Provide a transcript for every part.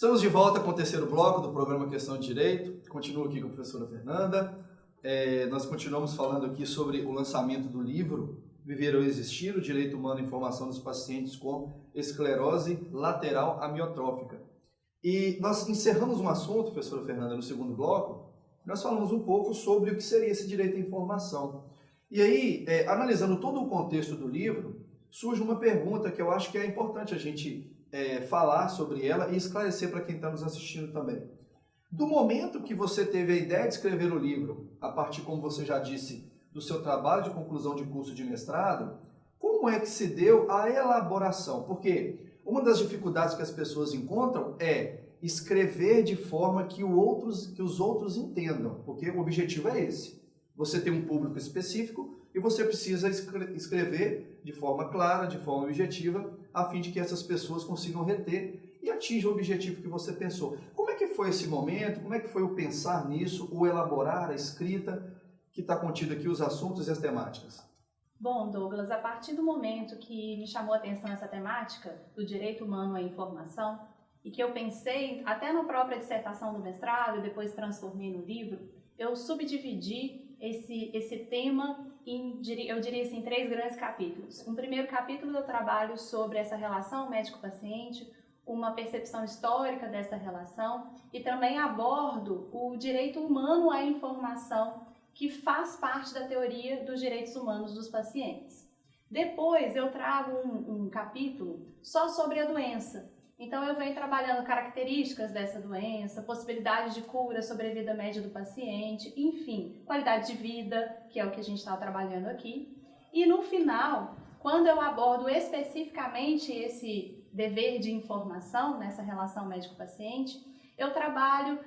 Estamos de volta com o terceiro bloco do programa Questão de Direito. Continuo aqui com a professora Fernanda. Nós continuamos falando aqui sobre o lançamento do livro Viver ou Existir, o Direito Humano à Informação dos Pacientes com Esclerose Lateral Amiotrófica. E nós encerramos um assunto, professora Fernanda, no segundo bloco. Nós falamos um pouco sobre o que seria esse direito à informação. E aí, analisando todo o contexto do livro, surge uma pergunta que eu acho que é importante a gente falar sobre ela e esclarecer para quem está nos assistindo também. Do momento que você teve a ideia de escrever o livro, a partir, como você já disse, do seu trabalho de conclusão de curso de mestrado, como é que se deu a elaboração? Porque uma das dificuldades que as pessoas encontram é escrever de forma que os outros entendam, porque o objetivo é esse. Você tem um público específico e você precisa escrever de forma clara, de forma objetiva, a fim de que essas pessoas consigam reter e atinjam o objetivo que você pensou. Como é que foi esse momento? Como é que foi o pensar nisso, o elaborar, a escrita, que está contido aqui, os assuntos e as temáticas? Bom, Douglas, a partir do momento que me chamou a atenção essa temática do direito humano à informação, e que eu pensei, até na própria dissertação do mestrado, e depois transformei no livro, eu subdividi esse tema eu diria assim, em 3 grandes capítulos. No primeiro capítulo eu trabalho sobre essa relação médico-paciente, uma percepção histórica dessa relação, e também abordo o direito humano à informação, que faz parte da teoria dos direitos humanos dos pacientes. Depois eu trago um capítulo só sobre a doença. Então eu venho trabalhando características dessa doença, possibilidades de cura, sobrevida média do paciente, enfim, qualidade de vida, que é o que a gente está trabalhando aqui. E no final, quando eu abordo especificamente esse dever de informação, nessa relação médico-paciente, eu trabalho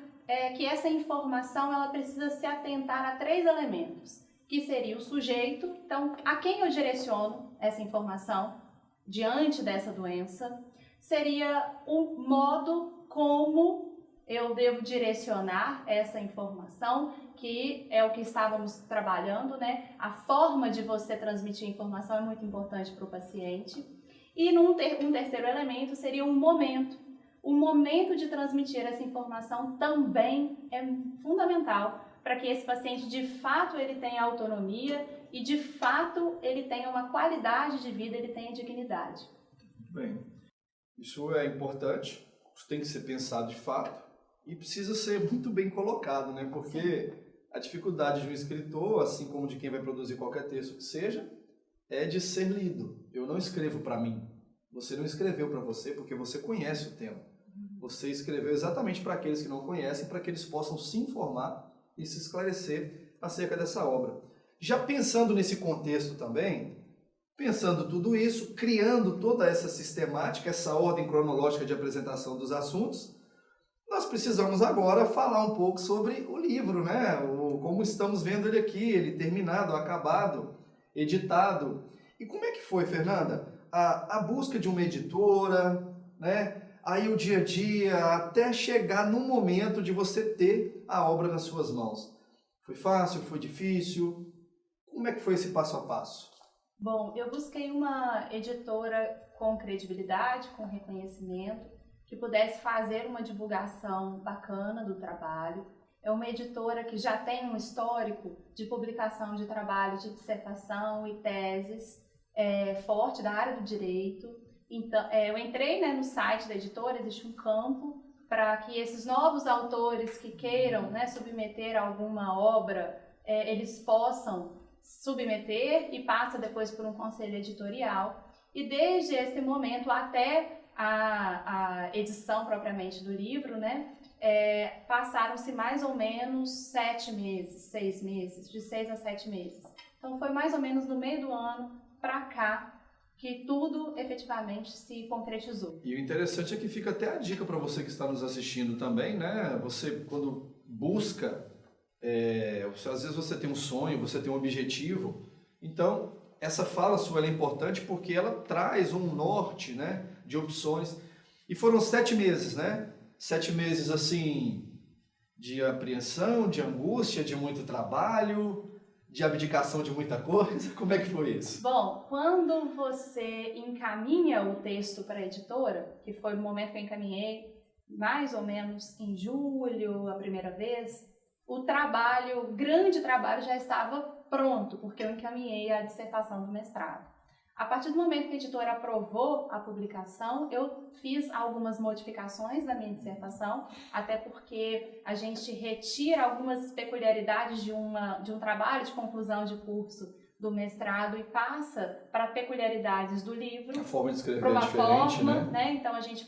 que essa informação ela precisa se atentar a 3 elementos, que seria o sujeito, então a quem eu direciono essa informação diante dessa doença, seria o modo como eu devo direcionar essa informação, que é o que estávamos trabalhando, né? A forma de você transmitir informação é muito importante para o paciente. E um terceiro elemento seria um momento. O momento de transmitir essa informação também é fundamental para que esse paciente, de fato, ele tenha autonomia e, de fato, ele tenha uma qualidade de vida, ele tenha dignidade. Bem, isso é importante, isso tem que ser pensado de fato e precisa ser muito bem colocado, né? Porque a dificuldade de um escritor, assim como de quem vai produzir qualquer texto que seja, é de ser lido. Eu não escrevo para mim, você não escreveu para você porque você conhece o tema. Você escreveu exatamente para aqueles que não conhecem, para que eles possam se informar e se esclarecer acerca dessa obra. Já pensando nesse contexto também, pensando tudo isso, criando toda essa sistemática, essa ordem cronológica de apresentação dos assuntos, nós precisamos agora falar um pouco sobre o livro, né? Como estamos vendo ele aqui, ele terminado, acabado, editado. E como é que foi, Fernanda? A busca de uma editora, né? Aí o dia a dia, até chegar no momento de você ter a obra nas suas mãos. Foi fácil? Foi difícil? Como é que foi esse passo a passo? Bom, eu busquei uma editora com credibilidade, com reconhecimento, que pudesse fazer uma divulgação bacana do trabalho. É uma editora que já tem um histórico de publicação de trabalhos de dissertação e teses forte da área do direito. Então, eu entrei no site da editora, existe um campo para que esses novos autores que queiram submeter alguma obra, eles possam submeter e passa depois por um conselho editorial. E desde esse momento até a edição propriamente do livro, passaram-se mais ou menos 7 meses, 6 meses, de 6 a 7 meses. Então foi mais ou menos no meio do ano para cá que tudo efetivamente se concretizou. E o interessante é que fica até a dica para você que está nos assistindo também, né? Você, quando busca, às vezes você tem um sonho, você tem um objetivo, então essa fala sua é importante porque ela traz um norte, né, de opções. E foram 7 meses, né? 7 meses, assim, de apreensão, de angústia, de muito trabalho, de abdicação de muita coisa. Como é que foi isso? Bom, quando você encaminha o texto para a editora, que foi o momento que eu encaminhei, mais ou menos em julho, a primeira vez, o grande trabalho já estava pronto, porque eu encaminhei a dissertação do mestrado. A partir do momento que a editora aprovou a publicação, eu fiz algumas modificações na minha dissertação, até porque a gente retira algumas peculiaridades de um trabalho de conclusão de curso do mestrado e passa para peculiaridades do livro. A forma de escrever é diferente, né? Então a gente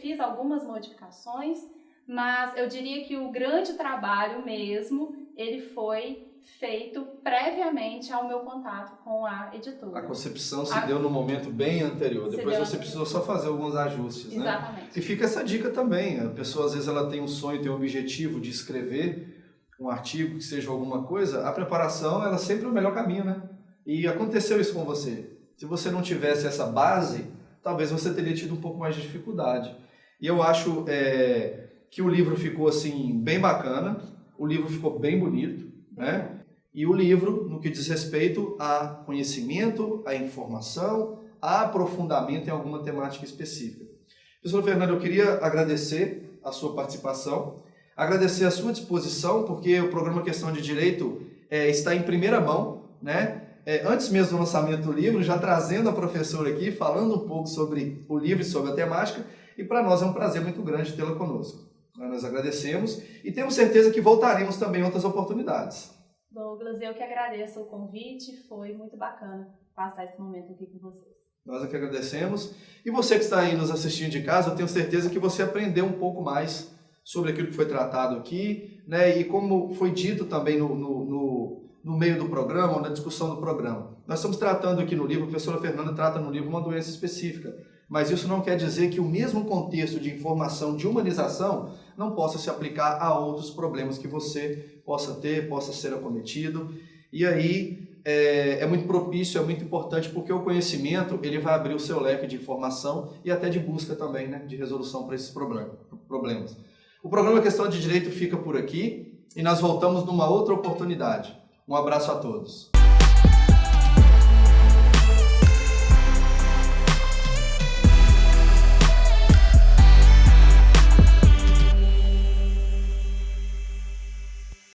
fiz algumas modificações, mas eu diria que o grande trabalho mesmo, ele foi feito previamente ao meu contato com a editora. A concepção se deu no momento bem anterior, depois você precisou só fazer alguns ajustes, Exatamente. né? E fica essa dica também, a pessoa às vezes ela tem um sonho, tem um objetivo de escrever um artigo, que seja alguma coisa, a preparação ela sempre é o melhor caminho, né? E aconteceu isso com você. Se você não tivesse essa base, talvez você teria tido um pouco mais de dificuldade. E eu acho que o livro ficou assim bem bacana, o livro ficou bem bonito, né? E o livro, no que diz respeito a conhecimento, a informação, a aprofundamento em alguma temática específica. Professor Fernando, eu queria agradecer a sua participação, agradecer a sua disposição, porque o programa Questão de Direito está em primeira mão, né? Antes mesmo do lançamento do livro, já trazendo a professora aqui, falando um pouco sobre o livro e sobre a temática, e para nós é um prazer muito grande tê-la conosco. Nós agradecemos e temos certeza que voltaremos também em outras oportunidades. Douglas, eu que agradeço o convite, foi muito bacana passar esse momento aqui com vocês. Nós é que agradecemos. E você que está aí nos assistindo de casa, eu tenho certeza que você aprendeu um pouco mais sobre aquilo que foi tratado aqui, né? E como foi dito também no meio do programa, ou na discussão do programa. Nós estamos tratando aqui no livro, a professora Fernanda trata no livro uma doença específica, mas isso não quer dizer que o mesmo contexto de informação, de humanização, não possa se aplicar a outros problemas que você possa ter, possa ser acometido. E aí é muito propício, é muito importante, porque o conhecimento ele vai abrir o seu leque de informação e até de busca também, né, de resolução para esses problemas. O programa Questão de Direito fica por aqui e nós voltamos numa outra oportunidade. Um abraço a todos.